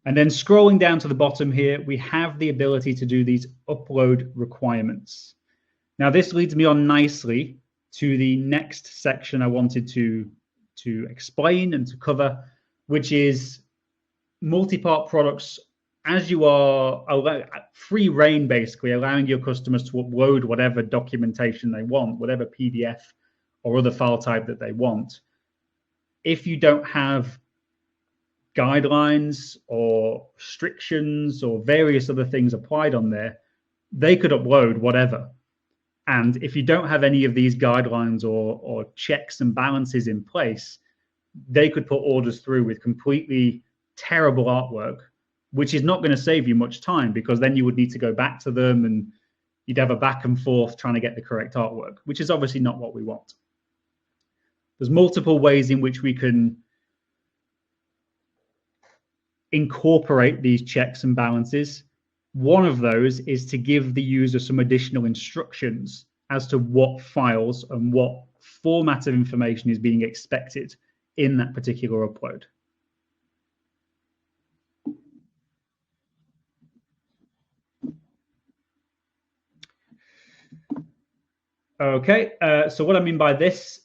And then scrolling down to the bottom here, we have the ability to do these upload requirements. Now, this leads me on nicely to the next section I wanted to explain and to cover, which is multi-part products. As you are free reign, basically allowing your customers to upload whatever documentation they want, whatever PDF or other file type that they want. If you don't have guidelines or restrictions or various other things applied on there, they could upload whatever. And if you don't have any of these guidelines or checks and balances in place, they could put orders through with completely terrible artwork, which is not going to save you much time, because then you would need to go back to them and you'd have a back and forth trying to get the correct artwork, which is obviously not what we want. There's multiple ways in which we can incorporate these checks and balances. One of those is to give the user some additional instructions as to what files and what format of information is being expected in that particular upload. Okay, so what I mean by this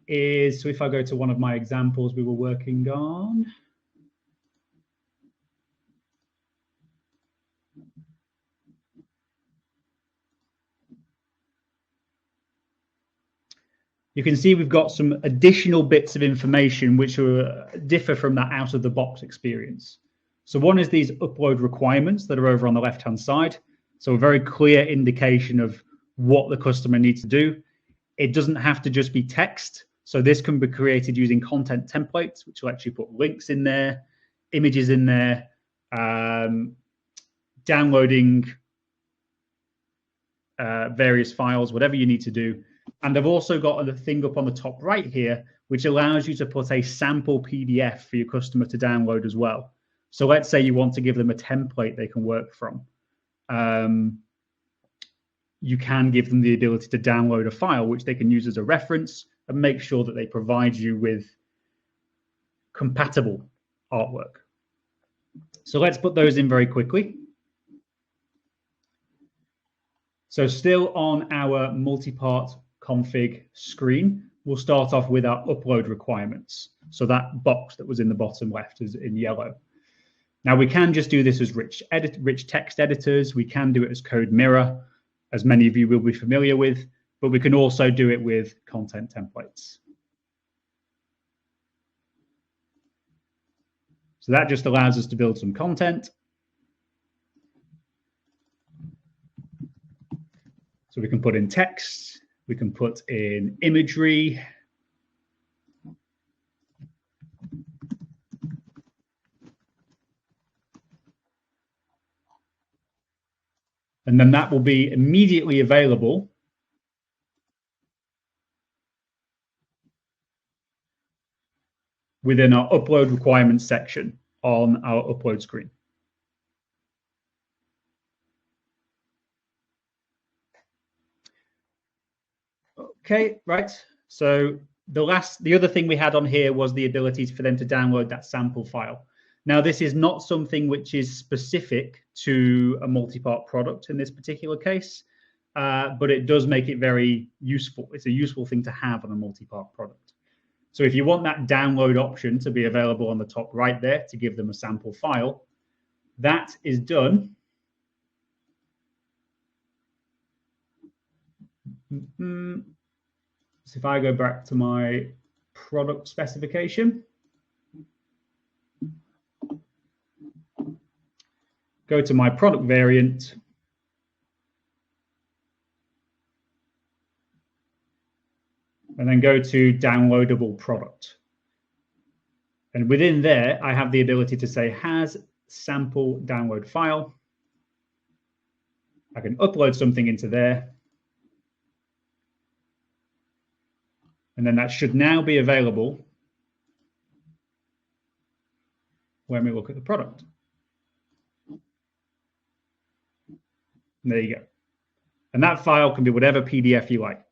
is, so if I go to one of my examples we were working on. You can see we've got some additional bits of information which differ from that out-of-the-box experience. So one is these upload requirements that are over on the left-hand side. So a very clear indication of what the customer needs to do. It doesn't have to just be text. So this can be created using content templates, which will actually put links in there, images in there, downloading various files, whatever you need to do. And I've also got a thing up on the top right here, which allows you to put a sample PDF for your customer to download as well. So let's say you want to give them a template they can work from. You can give them the ability to download a file which they can use as a reference and make sure that they provide you with compatible artwork. So let's put those in very quickly. So still on our MultiPart config screen, we'll start off with our upload requirements. So that box that was in the bottom left is in yellow. Now we can just do this as rich text editors. We can do it as code mirror, as many of you will be familiar with, but we can also do it with content templates. So that just allows us to build some content. So we can put in text, we can put in imagery. And then that will be immediately available within our upload requirements section on our upload screen. Okay, right. So the other thing we had on here was the ability for them to download that sample file. Now, this is not something which is specific to a multi-part product in this particular case, but it does make it very useful. It's a useful thing to have on a multi-part product. So if you want that download option to be available on the top right there to give them a sample file, that is done. So if I go back to my product specification, go to my product variant, and then go to downloadable product. And within there, I have the ability to say has sample download file. I can upload something into there. And then that should now be available when we look at the product. And there you go. And that file can be whatever PDF you like.